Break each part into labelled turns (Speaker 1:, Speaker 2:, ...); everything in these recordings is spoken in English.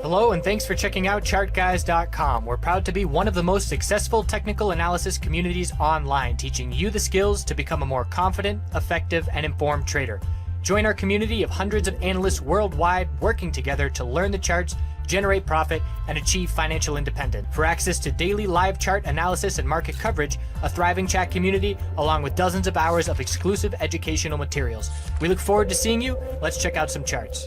Speaker 1: Hello and thanks for checking out ChartGuys.com. We're proud to be one of the most successful technical analysis communities online, teaching you the skills to become a more confident, effective, and informed trader. Join our community of hundreds of analysts worldwide working together to learn the charts, generate profit, and achieve financial independence. For access to daily live chart analysis and market coverage, a thriving chat community, along with dozens of hours of exclusive educational materials. We look forward to seeing you. Let's check out some charts.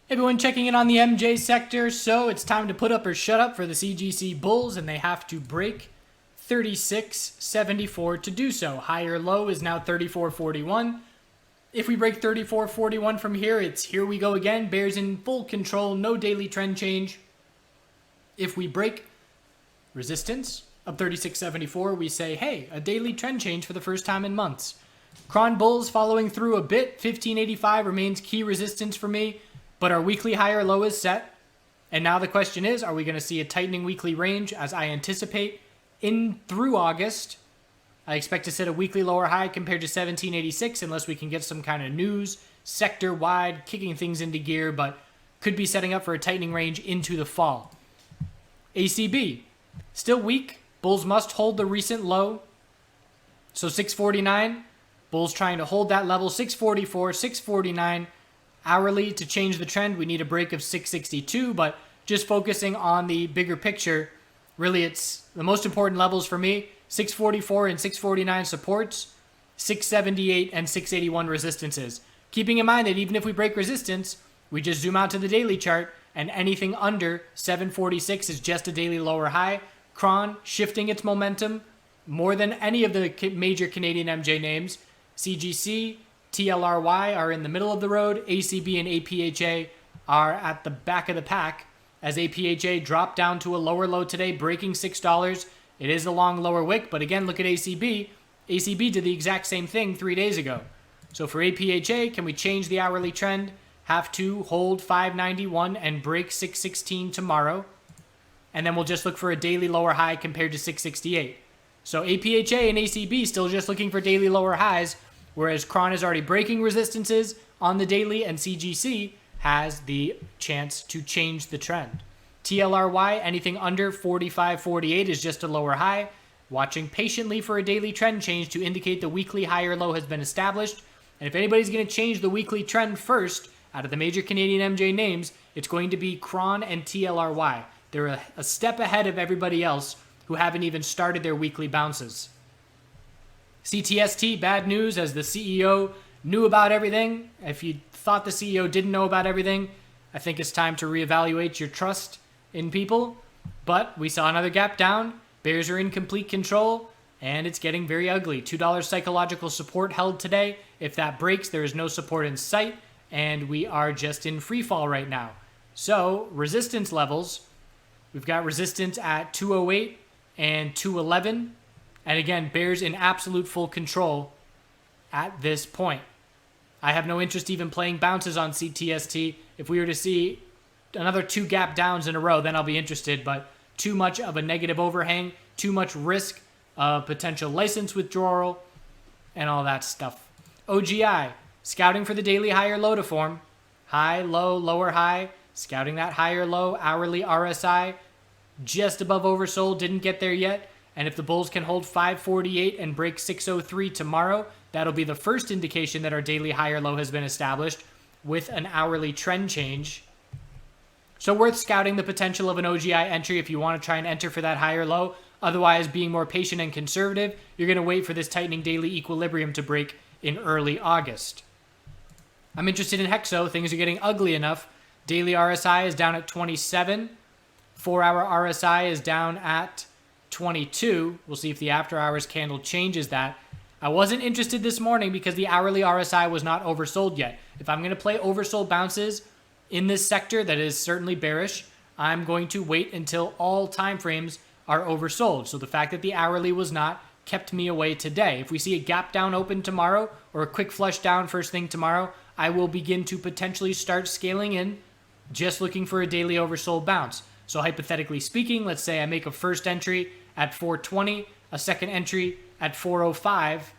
Speaker 1: Everyone checking in on the MJ sector, so it's time to put up or shut up for the CGC Bulls, and they have to break 36.74 to do so. Higher low is now 34.41. If we break 34.41 from here, it's here we go again. Bears in full control, no daily trend change. If we break resistance of 36.74, we say, hey, a daily trend change for the first time in months. Cron Bulls following through a bit. 15.85 remains key resistance for me. But our weekly higher low is set. And now the question is, are we going to see a tightening weekly range as I anticipate in through August? I expect to set a weekly lower high compared to 1786 unless we can get some kind of news sector-wide kicking things into gear, but could be setting up for a tightening range into the fall. ACB, still weak. Bulls must hold the recent low. So 649, Bulls trying to hold that level. 644, 649. Hourly, to change the trend, we need a break of 662, but just focusing on the bigger picture, really it's the most important levels for me, 644 and 649 supports, 678 and 681 resistances. Keeping in mind that even if we break resistance, we just zoom out to the daily chart, and anything under 746 is just a daily lower high. Cron shifting its momentum more than any of the major Canadian MJ names. CGC, TLRY are in the middle of the road. ACB and APHA are at the back of the pack as APHA dropped down to a lower low today, breaking $6. It is a long lower wick, but again, look at ACB. ACB did the exact same thing 3 days ago. So for APHA, can we change the hourly trend? Have to hold 591 and break 616 tomorrow. And then we'll just look for a daily lower high compared to 668. So APHA and ACB still just looking for daily lower highs, whereas Cron is already breaking resistances on the daily, and CGC has the chance to change the trend. TLRY, anything under 45.48 is just a lower high. Watching patiently for a daily trend change to indicate the weekly higher low has been established. And if anybody's going to change the weekly trend first, out of the major Canadian MJ names, it's going to be Cron and TLRY. They're a step ahead of everybody else who haven't even started their weekly bounces. CTST, bad news, as the CEO knew about everything. If you thought the CEO didn't know about everything, I think it's time to reevaluate your trust in people. But we saw another gap down. Bears are in complete control, and it's getting very ugly. $2 psychological support held today. If that breaks, there is no support in sight, and we are just in free fall right now. So, resistance levels, we've got resistance at 208 and 211. And again, bears in absolute full control at this point. I have no interest even playing bounces on CTST. If we were to see another 2 gap downs in a row, then I'll be interested. But too much of a negative overhang, too much risk of potential license withdrawal, and all that stuff. OGI, scouting for the daily higher low to form. High, low, lower high. Scouting that higher low. Hourly RSI, just above oversold, didn't get there yet. And if the Bulls can hold 548 and break 603 tomorrow, that'll be the first indication that our daily higher low has been established with an hourly trend change. So worth scouting the potential of an OGI entry if you want to try and enter for that higher low. Otherwise, being more patient and conservative, you're going to wait for this tightening daily equilibrium to break in early August. I'm interested in Hexo. Things are getting ugly enough. Daily RSI is down at 27. 4-hour RSI is down at 22. We'll see if the after hours candle changes that. I wasn't interested this morning because the hourly RSI was not oversold yet. If I'm going to play oversold bounces in this sector that is certainly bearish, I'm going to wait until all time frames are oversold. So the fact that the hourly was not kept me away today. If we see a gap down open tomorrow or a quick flush down first thing tomorrow, I will begin to potentially start scaling in, just looking for a daily oversold bounce. So hypothetically speaking, let's say I make a first entry at 420, a second entry at 405,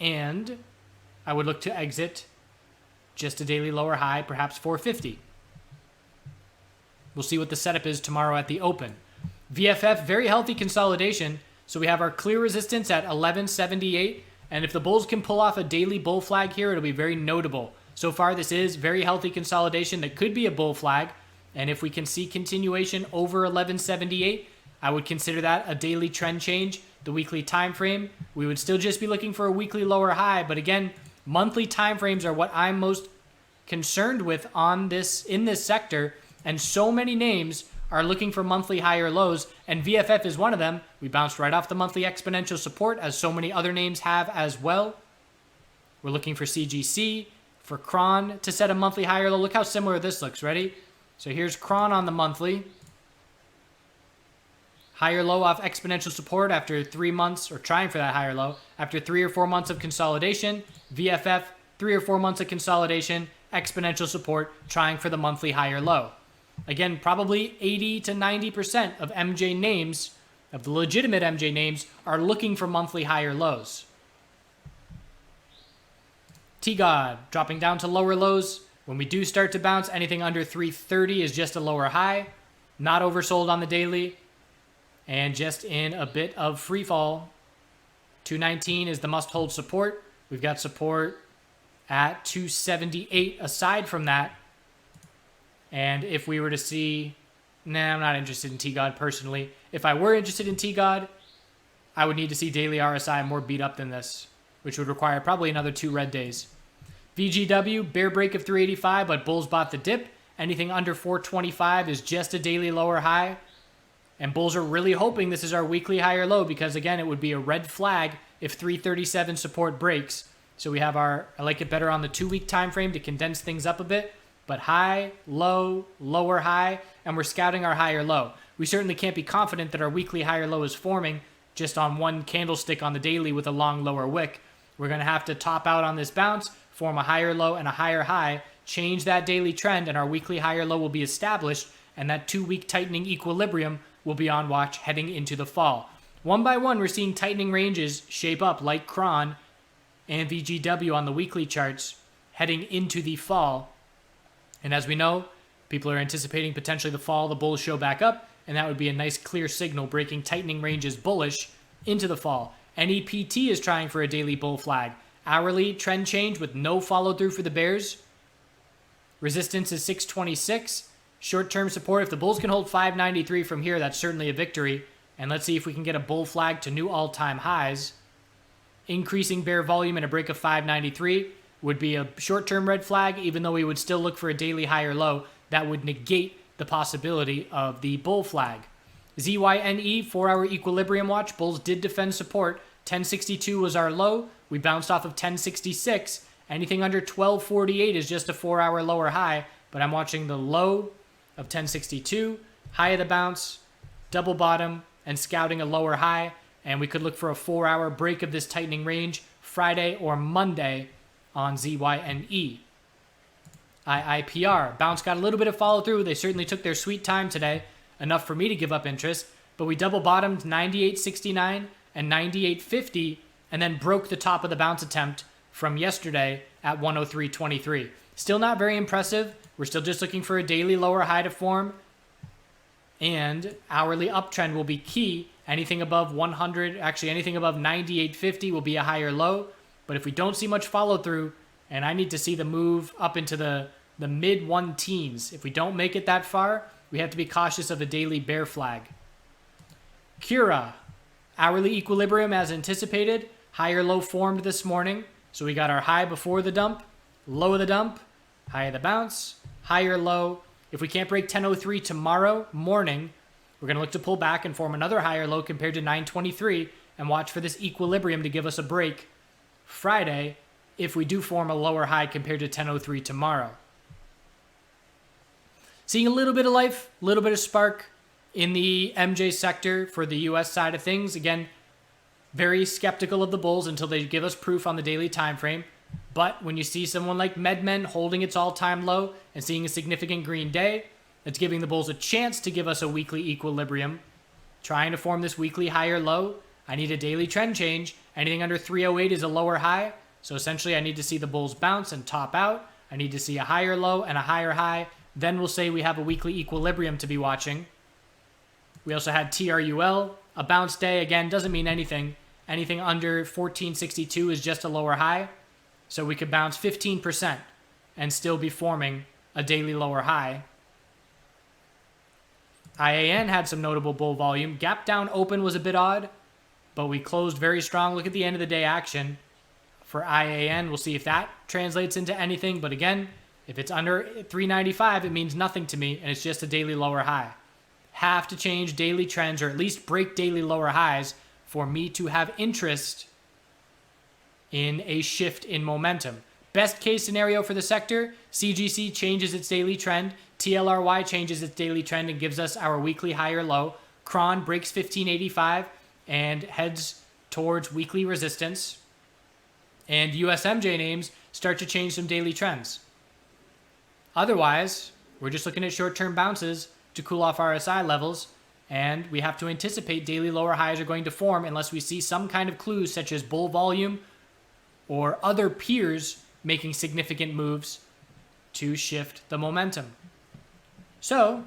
Speaker 1: and I would look to exit just a daily lower high, perhaps 450. We'll see what the setup is tomorrow at the open. VFF, very healthy consolidation. So we have our clear resistance at 1178. And if the bulls can pull off a daily bull flag here, it'll be very notable. So far, this is very healthy consolidation that could be a bull flag. And if we can see continuation over 1178, I would consider that a daily trend change. The weekly time frame, we would still just be looking for a weekly lower high. But again, monthly time frames are what I'm most concerned with in this sector. And so many names are looking for monthly higher lows, and VFF is one of them. We bounced right off the monthly exponential support, as so many other names have as well. We're looking for CGC, for Cron to set a monthly higher low. Look how similar this looks. Ready? So here's Cron on the monthly. Higher low off exponential support after 3 months, or trying for that higher low, after 3 or 4 months of consolidation. VFF, 3 or 4 months of consolidation, exponential support, trying for the monthly higher low. Again, probably 80 to 90% of MJ names, of the legitimate MJ names, are looking for monthly higher lows. T-God dropping down to lower lows. When we do start to bounce, anything under 330 is just a lower high. Not oversold on the daily. And just in a bit of free fall. 219 is the must-hold support. We've got support at 278 aside from that. And if we were to see, I'm not interested in T-God personally. If I were interested in T-God, I would need to see daily RSI more beat up than this, which would require probably another 2 red days. VGW, bear break of 385, but bulls bought the dip. Anything under 425 is just a daily lower high. And bulls are really hoping this is our weekly higher low because, again, it would be a red flag if 337 support breaks. So we have I like it better on the 2-week time frame to condense things up a bit. But high, low, lower high, and we're scouting our higher low. We certainly can't be confident that our weekly higher low is forming just on one candlestick on the daily with a long lower wick. We're going to have to top out on this bounce, form a higher low and a higher high, change that daily trend, and our weekly higher low will be established, and that 2-week tightening equilibrium will be on watch heading into the fall. One by one, we're seeing tightening ranges shape up like Cron and VGW on the weekly charts heading into the fall. And as we know, people are anticipating potentially the fall, the bulls show back up, and that would be a nice clear signal breaking tightening ranges bullish into the fall. NEPT is trying for a daily bull flag. Hourly trend change with no follow through for the bears. Resistance is 626. Short-term support, if the bulls can hold 593 from here, that's certainly a victory. And let's see if we can get a bull flag to new all-time highs. Increasing bear volume and a break of 593 would be a short-term red flag, even though we would still look for a daily higher low. That would negate the possibility of the bull flag. ZYNE, 4-hour equilibrium watch. Bulls did defend support. 1062 was our low. We bounced off of 1066. Anything under 1248 is just a 4-hour lower high, but I'm watching the low of 1062, high of the bounce, double bottom, and scouting a lower high. And we could look for a 4-hour break of this tightening range Friday or Monday on ZYNE. IIPR. Bounce got a little bit of follow through. They certainly took their sweet time today, enough for me to give up interest. But we double bottomed 98.69 and 98.50 and then broke the top of the bounce attempt from yesterday at 103.23. Still not very impressive. We're still just looking for a daily lower high to form. And hourly uptrend will be key. Anything above 100, actually anything above 98.50 will be a higher low. But if we don't see much follow through, and I need to see the move up into the mid-1 teens. If we don't make it that far, we have to be cautious of a daily bear flag. Cura, hourly equilibrium as anticipated. Higher low formed this morning. So we got our high before the dump, low of the dump, high of the bounce, higher low. If we can't break 10.03 tomorrow morning, we're going to look to pull back and form another higher low compared to 9.23 and watch for this equilibrium to give us a break Friday if we do form a lower high compared to 10.03 tomorrow. Seeing a little bit of life, a little bit of spark in the MJ sector for the US side of things. Again, very skeptical of the bulls until they give us proof on the daily time frame. But when you see someone like MedMen holding its all-time low and seeing a significant green day, it's giving the bulls a chance to give us a weekly equilibrium. Trying to form this weekly higher low, I need a daily trend change. Anything under 308 is a lower high. So essentially I need to see the bulls bounce and top out. I need to see a higher low and a higher high Then we'll say we have a weekly equilibrium to be watching. We also had TRUL, a bounce day. Again, doesn't mean anything. Anything under 1462 is just a lower high. So we could bounce 15% and still be forming a daily lower high. IAN had some notable bull volume. Gap down open was a bit odd, but we closed very strong. Look at the end of the day action for IAN. We'll see if that translates into anything. But again, if it's under 395, it means nothing to me, and it's just a daily lower high. Have to change daily trends or at least break daily lower highs for me to have interest in a shift in momentum. Best case scenario for the sector, CGC changes its daily trend, TLRY changes its daily trend and gives us our weekly high or low. Cron breaks 1585 and heads towards weekly resistance. And USMJ names start to change some daily trends. Otherwise, we're just looking at short-term bounces to cool off RSI levels, and we have to anticipate daily lower highs are going to form unless we see some kind of clues such as bull volume or other peers making significant moves to shift the momentum. So,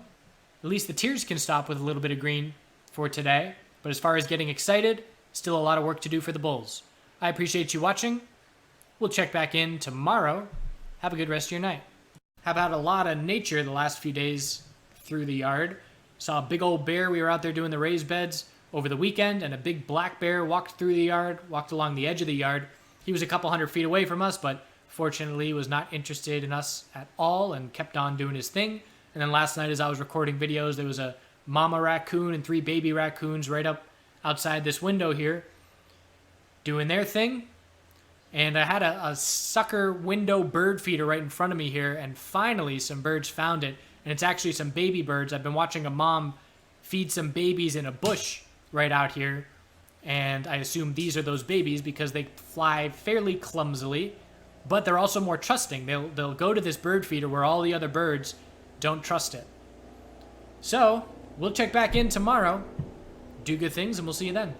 Speaker 1: at least the tiers can stop with a little bit of green for today. But as far as getting excited, still a lot of work to do for the bulls. I appreciate you watching. We'll check back in tomorrow. Have a good rest of your night. Have had a lot of nature the last few days through the yard. Saw a big old bear. We were out there doing the raised beds over the weekend, and a big black bear walked through the yard, walked along the edge of the yard. He was a couple hundred feet away from us, but fortunately was not interested in us at all and kept on doing his thing. And then last night as I was recording videos, there was a mama raccoon and 3 baby raccoons right up outside this window here doing their thing. And I had a sucker window bird feeder right in front of me here, and finally some birds found it. And it's actually some baby birds. I've been watching a mom feed some babies in a bush right out here, and I assume these are those babies because they fly fairly clumsily, but they're also more trusting. They'll go to this bird feeder where all the other birds don't trust it. So, we'll check back in tomorrow, do good things, and we'll see you then.